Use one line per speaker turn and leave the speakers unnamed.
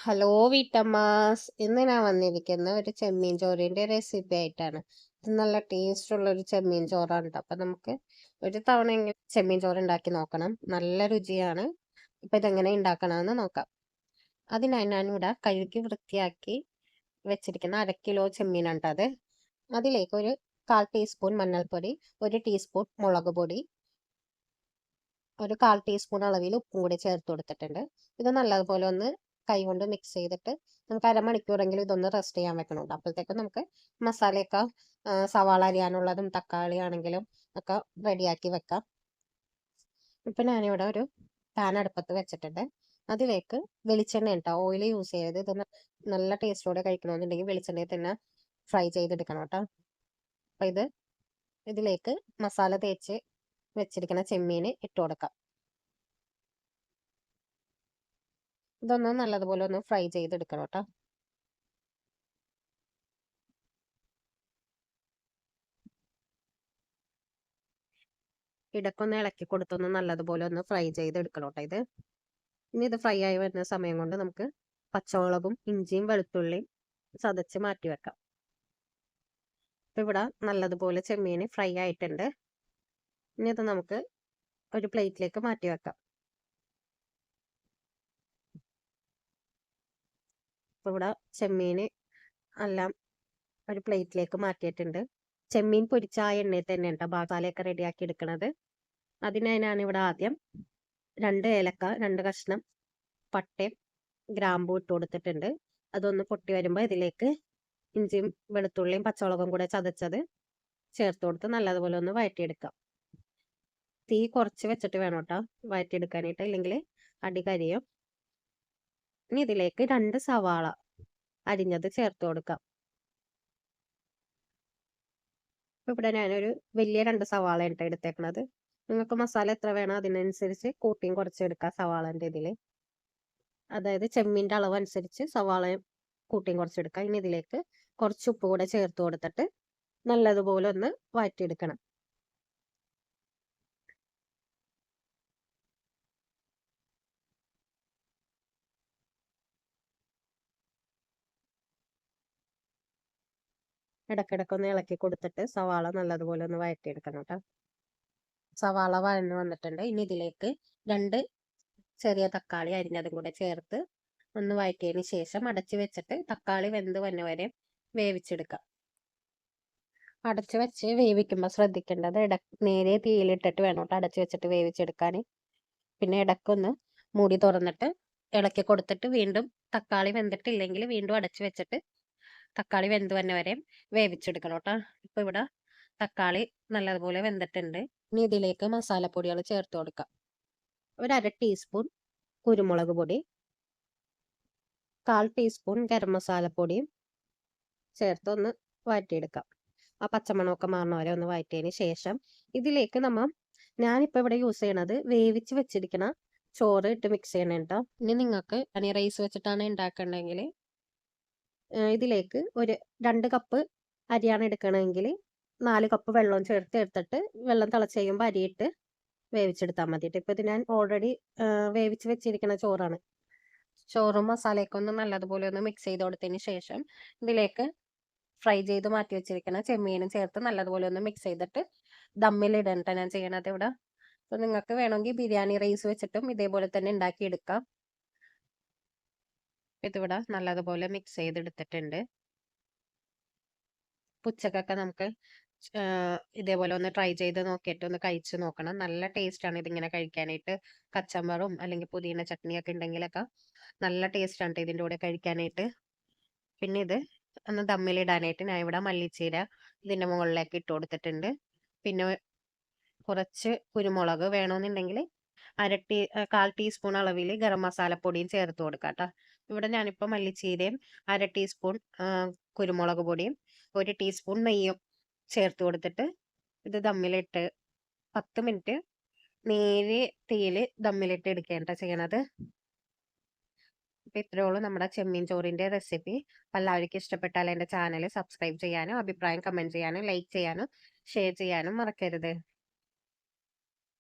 Hello വീട്ടമ്മാസ്. ഇന്ന് ഞാൻ വന്നിരിക്കുന്ന ഒരു ചെമ്മീൻ ചോറിന്റെ റെസിപ്പി ആയിട്ടാണ്. ഇത് നല്ല ടേസ്റ്റ് ഉള്ള ഒരു ചെമ്മീൻ ചോറാണ് ട്ടോ. അപ്പൊ നമുക്ക് ഒരു തവണയെങ്കിലും ചെമ്മീൻ ചോറ് ഉണ്ടാക്കി നോക്കണം. നല്ല രുചിയാണ്. ഇപ്പൊ ഇതെങ്ങനെ ഉണ്ടാക്കണമെന്ന് നോക്കാം. അതിനായി ഞാനിവിടെ കഴുകി വൃത്തിയാക്കി വെച്ചിരിക്കുന്ന 1/2 കിലോ ചെമ്മീനാണ് ട്ടോ അത്. അതിലേക്ക് ഒരു 1/4 ടീസ്പൂൺ മഞ്ഞൾപ്പൊടി, 1 ടീസ്പൂൺ മുളക് പൊടി, ഒരു 1/4 ടീസ്പൂൺ അളവിൽ ഉപ്പും കൂടി ചേർത്ത് കൊടുത്തിട്ടുണ്ട്. ഇത് നല്ലതുപോലെ ഒന്ന് കൈകൊണ്ട് മിക്സ് ചെയ്തിട്ട് നമുക്ക് അരമണിക്കൂറെങ്കിലും ഇതൊന്ന് റെസ്റ്റ് ചെയ്യാൻ വെക്കണുണ്ട്. അപ്പോഴത്തേക്കും നമുക്ക് മസാലയൊക്കെ സവാള അരിയാനുള്ളതും തക്കാളി ആണെങ്കിലും ഒക്കെ റെഡിയാക്കി വെക്കാം. ഇപ്പം ഞാനിവിടെ ഒരു പാൻ അടുപ്പത്ത് വെച്ചിട്ടുണ്ട്. അതിലേക്ക് വെളിച്ചെണ്ണ കേട്ടോ, ഓയിൽ യൂസ് ചെയ്ത് ഇത് നല്ല ടേസ്റ്റോടെ കഴിക്കണമെന്നുണ്ടെങ്കിൽ വെളിച്ചെണ്ണയിൽ തന്നെ ഫ്രൈ ചെയ്തെടുക്കണം കേട്ടോ. അപ്പം ഇതിലേക്ക് മസാല തേച്ച് വെച്ചിരിക്കുന്ന ചെമ്മീൻ ഇട്ട് കൊടുക്കാം. ഇതൊന്ന് നല്ലതുപോലെ ഒന്ന് ഫ്രൈ ചെയ്തെടുക്കണം കേട്ടോ. ഇടയ്ക്കൊന്ന് ഇളക്കി കൊടുത്തൊന്ന് നല്ലതുപോലെ ഒന്ന് ഫ്രൈ ചെയ്തെടുക്കണം കേട്ടോ. ഇനി ഇത് ഫ്രൈ ആയി വരുന്ന സമയം കൊണ്ട് നമുക്ക് പച്ചമുളകും ഇഞ്ചിയും വെളുത്തുള്ളിയും ചതച്ച് മാറ്റി വെക്കാം. ഇപ്പം ഇവിടെ നല്ലതുപോലെ ചെമ്മീൻ ഫ്രൈ ആയിട്ടുണ്ട്. ഇനി ഇത് നമുക്ക് ഒരു പ്ലേറ്റിലേക്ക് മാറ്റി വെക്കാം. ഇപ്പം ഇവിടെ ചെമ്മീൻ എല്ലാം ഒരു പ്ലേറ്റിലേക്ക് മാറ്റിയിട്ടുണ്ട്. ചെമ്മീൻ പൊരിച്ച ആ എണ്ണയിൽ തന്നെ കേട്ടോ മസാലയൊക്കെ റെഡിയാക്കി എടുക്കുന്നത്. അതിനായി ഞാനിവിടെ ആദ്യം 2 ഏലക്ക, 2 കഷ്ണം പട്ടയും ഗ്രാമ്പൂ ഇട്ട് കൊടുത്തിട്ടുണ്ട്. അതൊന്ന് പൊട്ടി വരുമ്പോൾ ഇതിലേക്ക് ഇഞ്ചിയും വെളുത്തുള്ളിയും പച്ചമുളകും കൂടെ ചതച്ചത് ചേർത്ത് കൊടുത്ത് നല്ലതുപോലെ ഒന്ന് വഴറ്റിയെടുക്കാം. തീ കുറച്ച് വെച്ചിട്ട് വേണം കേട്ടോ വഴറ്റിയെടുക്കാനായിട്ട്, ഇല്ലെങ്കിൽ അടി കരിയും. ഇനി ഇതിലേക്ക് 2 സവാള അരിഞ്ഞത് ചേർത്ത് കൊടുക്കാം. ഇവിടെ ഞാനൊരു വലിയ 2 സവാള ഇട്ട് എടുത്തേക്കണത്. നിങ്ങൾക്ക് മസാല എത്ര വേണം അതിനനുസരിച്ച് കൂട്ടിയും കുറച്ചെടുക്കാം സവാളൻ്റെ ഇതിൽ. അതായത് ചെമ്മീൻ്റെ അളവ് അനുസരിച്ച് സവാളയും കൂട്ടിയും കുറച്ചെടുക്കാം. ഇനി ഇതിലേക്ക് കുറച്ച് ഉപ്പ് കൂടെ ചേർത്ത് കൊടുത്തിട്ട് നല്ലതുപോലെ ഒന്ന് വഴറ്റിയെടുക്കണം. ഇടയ്ക്കിടയ്ക്കൊന്ന് ഇളക്കി കൊടുത്തിട്ട് സവാള നല്ലതുപോലെ ഒന്ന് വഴറ്റിയെടുക്കണം കേട്ടോ. സവാള വഴന്നു വന്നിട്ടുണ്ട്. ഇനി ഇതിലേക്ക് 2 ചെറിയ തക്കാളി അരിഞ്ഞതും കൂടെ ചേർത്ത് ഒന്ന് വഴറ്റിയതിന് ശേഷം അടച്ചു വെച്ചിട്ട് തക്കാളി വെന്ത് വരെ വേവിച്ചെടുക്കാം. അടച്ചു വെച്ച് വേവിക്കുമ്പോൾ ശ്രദ്ധിക്കേണ്ടത് നേരെ തീയിലിട്ടിട്ട് വേണം കേട്ടോ അടച്ചു വെച്ചിട്ട് വേവിച്ചെടുക്കാൻ. പിന്നെ ഇടയ്ക്കൊന്ന് മൂടി തുറന്നിട്ട് ഇളക്കി കൊടുത്തിട്ട് വീണ്ടും തക്കാളി വെന്തിട്ടില്ലെങ്കിൽ വീണ്ടും അടച്ചു വെച്ചിട്ട് തക്കാളി വെന്ത് വരെ വേവിച്ചെടുക്കണം കേട്ടോ. ഇപ്പം ഇവിടെ തക്കാളി നല്ലതുപോലെ വെന്തിട്ടുണ്ട്. ഇനി ഇതിലേക്ക് മസാലപ്പൊടികൾ ചേർത്ത് കൊടുക്കാം. ഒരു 1/2 ടീസ്പൂൺ കുരുമുളക് പൊടി, 1/4 ടീസ്പൂൺ ഗരം മസാലപ്പൊടിയും ചേർത്ത് ഒന്ന് വഴറ്റിയെടുക്കാം. ആ പച്ചമണമൊക്കെ മാറുന്ന വരെ ഒന്ന് വഴറ്റിയതിന് ശേഷം ഇതിലേക്ക് ഞാനിപ്പോൾ ഇവിടെ യൂസ് ചെയ്യണത് വേവിച്ച് വെച്ചിരിക്കുന്ന ചോറ് ഇട്ട് മിക്സ് ചെയ്യണം കേട്ടോ. ഇനി നിങ്ങൾക്ക് റൈസ് വെച്ചിട്ടാണ് ഉണ്ടാക്കണമെങ്കിൽ ഇതിലേക്ക് ഒരു 2 കപ്പ് അരിയാണ് എടുക്കണമെങ്കിൽ 4 കപ്പ് വെള്ളം ചേർത്ത് എടുത്തിട്ട് വെള്ളം തിളച്ച് കഴിയുമ്പോൾ അരിയിട്ട് വേവിച്ചെടുത്താൽ മതിയിട്ട്. ഇപ്പോൾ ഇത് ഞാൻ ഓൾറെഡി വേവിച്ച് വെച്ചിരിക്കുന്ന ചോറാണ്. ചോറും മസാലയൊക്കെ ഒന്ന് നല്ലതുപോലെ ഒന്ന് മിക്സ് ചെയ്ത് കൊടുത്തതിന് ശേഷം ഇതിലേക്ക് ഫ്രൈ ചെയ്ത് മാറ്റി വെച്ചിരിക്കുന്ന ചെമ്മീനും ചേർത്ത് നല്ലതുപോലെ ഒന്ന് മിക്സ് ചെയ്തിട്ട് ദമ്മിലിടണ്ട ഞാൻ ചെയ്യണത് ഇവിടെ. അപ്പോൾ നിങ്ങൾക്ക് വേണമെങ്കിൽ ബിരിയാണി റൈസ് വെച്ചിട്ടും ഇതേപോലെ തന്നെ ഉണ്ടാക്കിയെടുക്കാം. ഇതിവിടെ നല്ലതുപോലെ മിക്സ് ചെയ്തെടുത്തിട്ടുണ്ട്. ഉച്ചക്കൊക്കെ നമുക്ക് ഇതേപോലെ ഒന്ന് ട്രൈ ചെയ്ത് നോക്കിയിട്ട് ഒന്ന് കഴിച്ച് നോക്കണം. നല്ല ടേസ്റ്റാണ് ഇതിങ്ങനെ കഴിക്കാനായിട്ട്. കച്ചമ്പറും അല്ലെങ്കിൽ പുതിന ചട്നിയൊക്കെ ഉണ്ടെങ്കിലൊക്കെ നല്ല ടേസ്റ്റാണ് ഇതിൻ്റെ കൂടെ കഴിക്കാനായിട്ട്. പിന്നെ ഇത് ഒന്ന് ദമ്മിലിടാനായിട്ട് ഞാൻ ഇവിടെ മല്ലിച്ചീര ഇതിൻ്റെ മുകളിലേക്ക് ഇട്ട് കൊടുത്തിട്ടുണ്ട്. പിന്നെ കുറച്ച് കുരുമുളക് വേണമെന്നുണ്ടെങ്കിൽ 1/4 ടീസ്പൂൺ അളവിൽ ഗരം മസാലപ്പൊടിയും ചേർത്ത് കൊടുക്കാം കേട്ടോ. ഇവിടെ ഞാനിപ്പോൾ മല്ലിച്ചീരയും 1/2 ടീസ്പൂൺ കുരുമുളക് പൊടിയും 1 ടീസ്പൂൺ നെയ്യും ചേർത്ത് കൊടുത്തിട്ട് ഇത് ദമ്മിലിട്ട് 10 മിനിറ്റ് നേരിയ തീയിൽ ദമ്മിലിട്ട് എടുക്കേണ്ട ചെയ്യണത്. അപ്പോൾ ഇത്രയേ ഉള്ളൂ നമ്മുടെ ചെമ്മീൻ ചോറിൻ്റെ റെസിപ്പി. അപ്പോൾ എല്ലാവർക്കും ഇഷ്ടപ്പെട്ടാൽ എൻ്റെ ചാനൽ സബ്സ്ക്രൈബ് ചെയ്യാനും അഭിപ്രായം കമൻറ്റ് ചെയ്യാനും ലൈക്ക് ചെയ്യാനും ഷെയർ ചെയ്യാനും മറക്കരുത്.